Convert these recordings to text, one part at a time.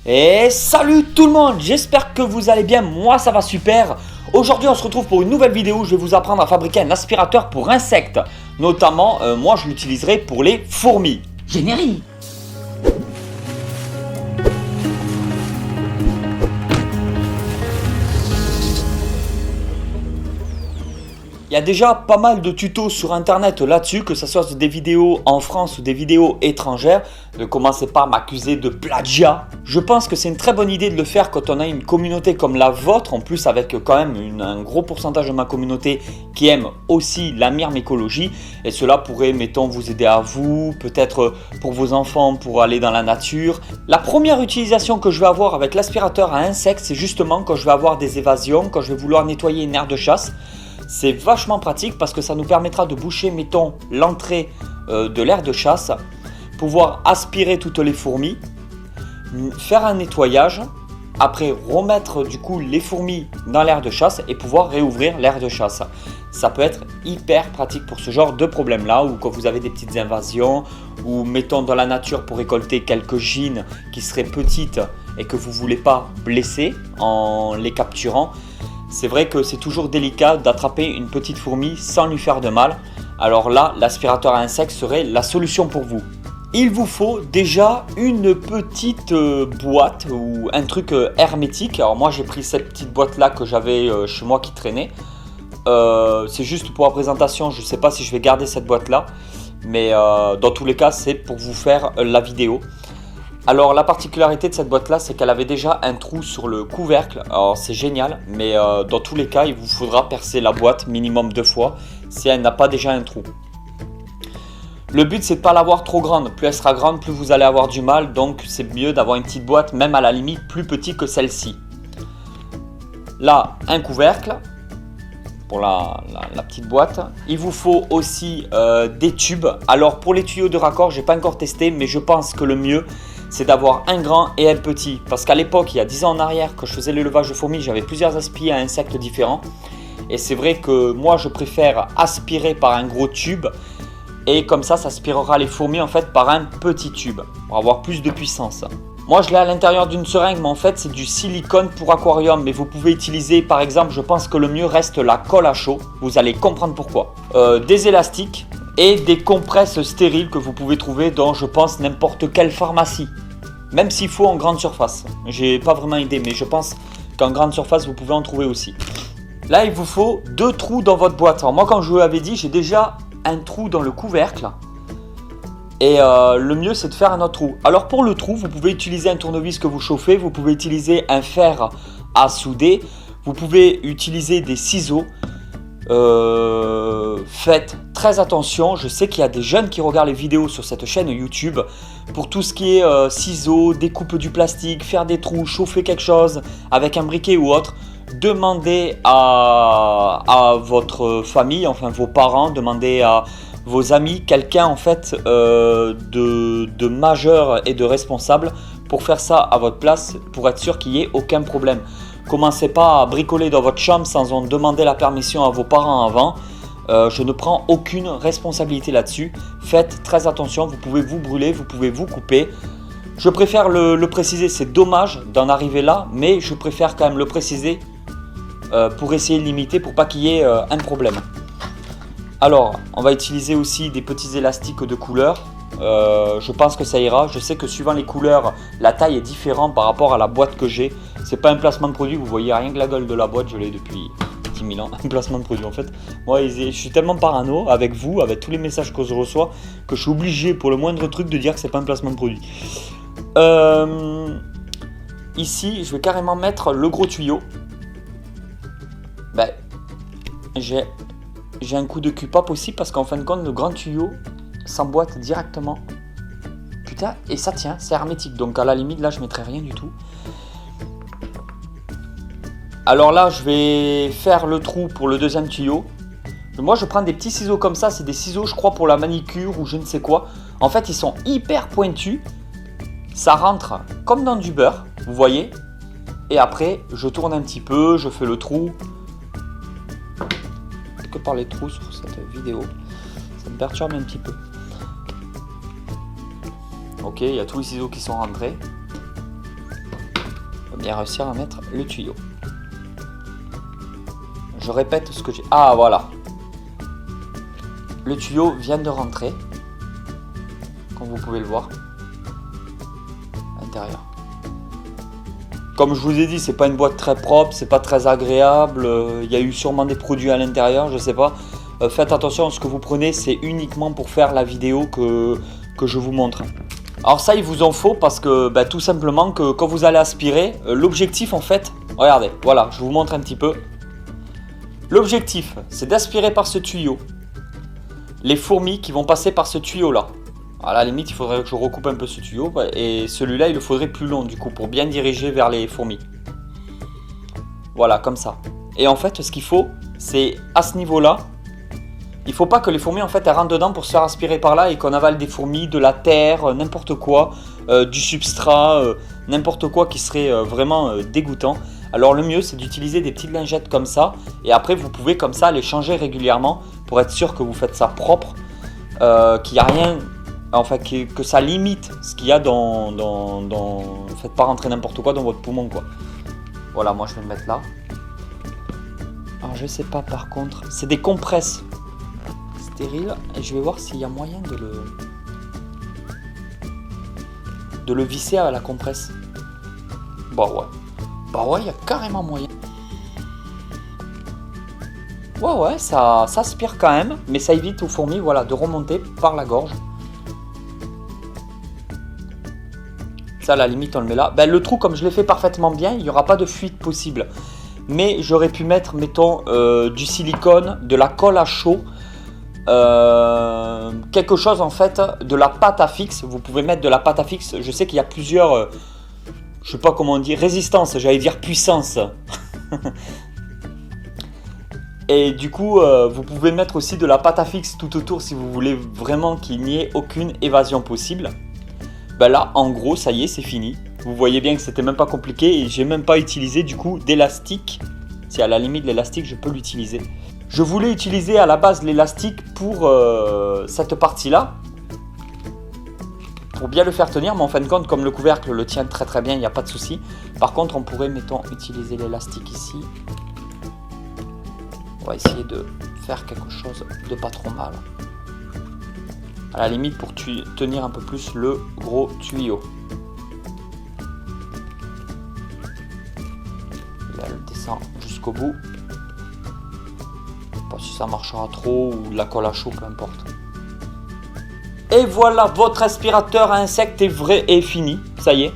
Et salut tout le monde, j'espère que vous allez bien, moi ça va super. Aujourd'hui on se retrouve pour une nouvelle vidéo où je vais vous apprendre à fabriquer un aspirateur pour insectes. Notamment, moi je l'utiliserai pour les fourmis. Générique. Il y a déjà pas mal de tutos sur internet là-dessus, que ce soit des vidéos en France ou des vidéos étrangères. Ne commencez pas à m'accuser de plagiat. Je pense que c'est une très bonne idée de le faire quand on a une communauté comme la vôtre, en plus avec quand même un gros pourcentage de ma communauté qui aime aussi la myrmécologie. Et cela pourrait, mettons, vous aider à vous, peut-être pour vos enfants, pour aller dans la nature. La première utilisation que je vais avoir avec l'aspirateur à insectes, c'est justement quand je vais avoir des évasions, quand je vais vouloir nettoyer une aire de chasse. C'est vachement pratique parce que ça nous permettra de boucher, mettons, l'entrée de l'aire de chasse, pouvoir aspirer toutes les fourmis, faire un nettoyage, après remettre du coup les fourmis dans l'aire de chasse et pouvoir réouvrir l'aire de chasse. Ça peut être hyper pratique pour ce genre de problème là, ou quand vous avez des petites invasions, ou mettons dans la nature pour récolter quelques gines qui seraient petites et que vous ne voulez pas blesser en les capturant. C'est vrai que c'est toujours délicat d'attraper une petite fourmi sans lui faire de mal. Alors là, l'aspirateur à insectes serait la solution pour vous. Il vous faut déjà une petite boîte ou un truc hermétique. Alors moi j'ai pris cette petite boîte là que j'avais chez moi qui traînait. C'est juste pour la présentation, je ne sais pas si je vais garder cette boîte là. Mais dans tous les cas c'est pour vous faire la vidéo. Alors la particularité de cette boîte là, c'est qu'elle avait déjà un trou sur le couvercle. Alors c'est génial, mais dans tous les cas il vous faudra percer la boîte minimum 2 fois si elle n'a pas déjà un trou. Le but c'est de ne pas l'avoir trop grande, plus elle sera grande plus vous allez avoir du mal, donc c'est mieux d'avoir une petite boîte, même à la limite plus petite que celle-ci. Là un couvercle pour la petite boîte. Il vous faut aussi des tubes. Alors pour les tuyaux de raccord, j'ai pas encore testé, mais je pense que le mieux c'est d'avoir un grand et un petit. Parce qu'à l'époque, il y a 10 ans en arrière, quand je faisais l'élevage de fourmis, j'avais plusieurs aspis à insectes différents. Et c'est vrai que moi, je préfère aspirer par un gros tube. Et comme ça aspirera les fourmis en fait par un petit tube, pour avoir plus de puissance. Moi, je l'ai à l'intérieur d'une seringue, mais en fait, c'est du silicone pour aquarium. Mais vous pouvez utiliser, par exemple, je pense que le mieux reste la colle à chaud. Vous allez comprendre pourquoi. Des élastiques et des compresses stériles que vous pouvez trouver dans, je pense, n'importe quelle pharmacie. Même s'il faut en grande surface. J'ai pas vraiment idée, mais je pense qu'en grande surface, vous pouvez en trouver aussi. Là, il vous faut 2 trous dans votre boîte. Alors moi, comme je vous l'avais dit, j'ai déjà un trou dans le couvercle. Et le mieux, c'est de faire un autre trou. Alors pour le trou, vous pouvez utiliser un tournevis que vous chauffez. Vous pouvez utiliser un fer à souder. Vous pouvez utiliser des ciseaux. Faites très attention, je sais qu'il y a des jeunes qui regardent les vidéos sur cette chaîne YouTube pour tout ce qui est ciseaux, découpe du plastique, faire des trous, chauffer quelque chose avec un briquet ou autre. Demandez à votre famille, enfin vos parents, demandez à vos amis, quelqu'un en fait de majeur et de responsable pour faire ça à votre place, pour être sûr qu'il n'y ait aucun problème. Commencez pas à bricoler dans votre chambre sans en demander la permission à vos parents avant. Je ne prends aucune responsabilité là-dessus. Faites très attention, vous pouvez vous brûler, vous pouvez vous couper. Je préfère le préciser, c'est dommage d'en arriver là, mais je préfère quand même le préciser pour essayer de limiter, pour pas qu'il y ait un problème. Alors, on va utiliser aussi des petits élastiques de couleur. Je pense que ça ira. Je sais que suivant les couleurs, la taille est différente par rapport à la boîte que j'ai. C'est pas un placement de produit, vous voyez rien que la gueule de la boîte, je l'ai depuis 10 000 ans. Un placement de produit en fait. Moi, je suis tellement parano avec vous, avec tous les messages que je reçois, que je suis obligé pour le moindre truc de dire que c'est pas un placement de produit. Ici, je vais carrément mettre le gros tuyau. Ben, j'ai un coup de cul pas possible parce qu'en fin de compte, le grand tuyau s'emboîte directement. Putain, et ça tient, c'est hermétique. Donc à la limite, là, je mettrai rien du tout. Alors là, je vais faire le trou pour le deuxième tuyau. Moi, je prends des petits ciseaux comme ça. C'est des ciseaux, je crois, pour la manicure ou je ne sais quoi. En fait, ils sont hyper pointus. Ça rentre comme dans du beurre, vous voyez. Et après, je tourne un petit peu, je fais le trou. Que par les trous sur cette vidéo. Ça me perturbe un petit peu. Ok, il y a tous les ciseaux qui sont rentrés. vais bien réussir à mettre le tuyau. Je répète ce que j'ai... Ah, voilà. Le tuyau vient de rentrer. Comme vous pouvez le voir. À l'intérieur. Comme je vous ai dit, c'est pas une boîte très propre, c'est pas très agréable. Il y a eu sûrement des produits à l'intérieur, je sais pas. Faites attention à ce que vous prenez, c'est uniquement pour faire la vidéo que je vous montre. Alors ça, il vous en faut parce que tout simplement que quand vous allez aspirer, l'objectif en fait, regardez, voilà, je vous montre un petit peu. L'objectif, c'est d'aspirer par ce tuyau les fourmis qui vont passer par ce tuyau là. À la limite, il faudrait que je recoupe un peu ce tuyau et celui-là, il le faudrait plus long du coup pour bien diriger vers les fourmis. Voilà, comme ça. Et en fait, ce qu'il faut, c'est à ce niveau-là, il ne faut pas que les fourmis en fait elles rentrent dedans pour se faire aspirer par là et qu'on avale des fourmis, de la terre, n'importe quoi, du substrat, n'importe quoi qui serait vraiment dégoûtant. Alors le mieux, c'est d'utiliser des petites lingettes comme ça et après vous pouvez comme ça les changer régulièrement pour être sûr que vous faites ça propre, qu'il n'y a rien. Enfin, que ça limite ce qu'il y a dans... Faites pas rentrer n'importe quoi dans votre poumon, quoi. Voilà, moi je vais le mettre là. Alors je sais pas par contre. C'est des compresses stériles. Et je vais voir s'il y a moyen de le visser à la compresse. Bah ouais, il y a carrément moyen. Ouais, ça aspire quand même. Mais ça évite aux fourmis, voilà, de remonter par la gorge. Ça, à la limite, on le met là. Le trou, comme je l'ai fait parfaitement bien, il n'y aura pas de fuite possible. Mais j'aurais pu mettre, mettons, du silicone, de la colle à chaud, quelque chose en fait, de la pâte à fixe. Vous pouvez mettre de la pâte à fixe. Je sais qu'il y a plusieurs, je sais pas comment on dit, résistance, j'allais dire puissance. Et du coup, vous pouvez mettre aussi de la pâte à fixe tout autour si vous voulez vraiment qu'il n'y ait aucune évasion possible. Là, en gros, ça y est, c'est fini. Vous voyez bien que c'était même pas compliqué et j'ai même pas utilisé du coup d'élastique. Si à la limite l'élastique, je peux l'utiliser. Je voulais utiliser à la base l'élastique pour cette partie-là, pour bien le faire tenir, mais en fin de compte, comme le couvercle le tient très très bien, il n'y a pas de souci. Par contre, on pourrait, mettons, utiliser l'élastique ici. On va essayer de faire quelque chose de pas trop mal. À la limite pour tenir un peu plus le gros tuyau. Là, elle descend jusqu'au bout. Je sais pas si ça marchera trop ou de la colle à chaud, peu importe. Et voilà, votre aspirateur à insectes est fini. Ça y est.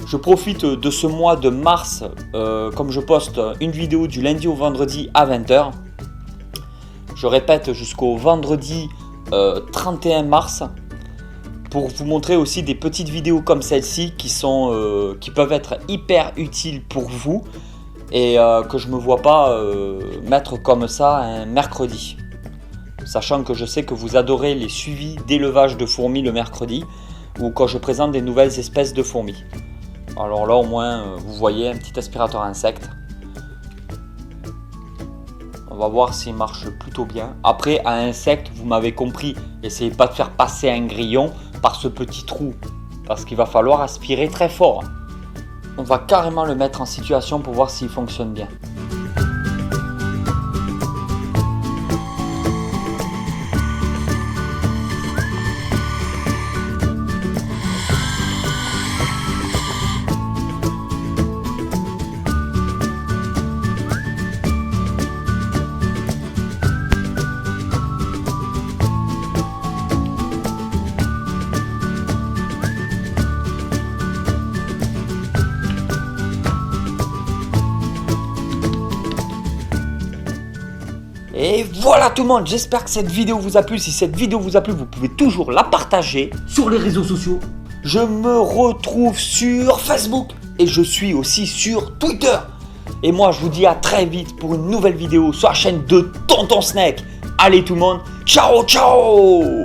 Je profite de ce mois de mars, comme je poste une vidéo du lundi au vendredi à 20 h. Je répète jusqu'au vendredi 31 mars pour vous montrer aussi des petites vidéos comme celle-ci qui peuvent être hyper utiles pour vous et que je ne me vois pas mettre comme ça un mercredi, sachant que je sais que vous adorez les suivis d'élevage de fourmis le mercredi ou quand je présente des nouvelles espèces de fourmis. Alors là au moins vous voyez un petit aspirateur à insectes. On va voir s'il marche plutôt bien. Après, à insectes, vous m'avez compris, essayez pas de faire passer un grillon par ce petit trou, parce qu'il va falloir aspirer très fort. On va carrément le mettre en situation pour voir s'il fonctionne bien. Et voilà tout le monde, j'espère que cette vidéo vous a plu. Si cette vidéo vous a plu, vous pouvez toujours la partager sur les réseaux sociaux. Je me retrouve sur Facebook et je suis aussi sur Twitter. Et moi je vous dis à très vite pour une nouvelle vidéo sur la chaîne de Tonton Snake. Allez tout le monde, ciao ciao!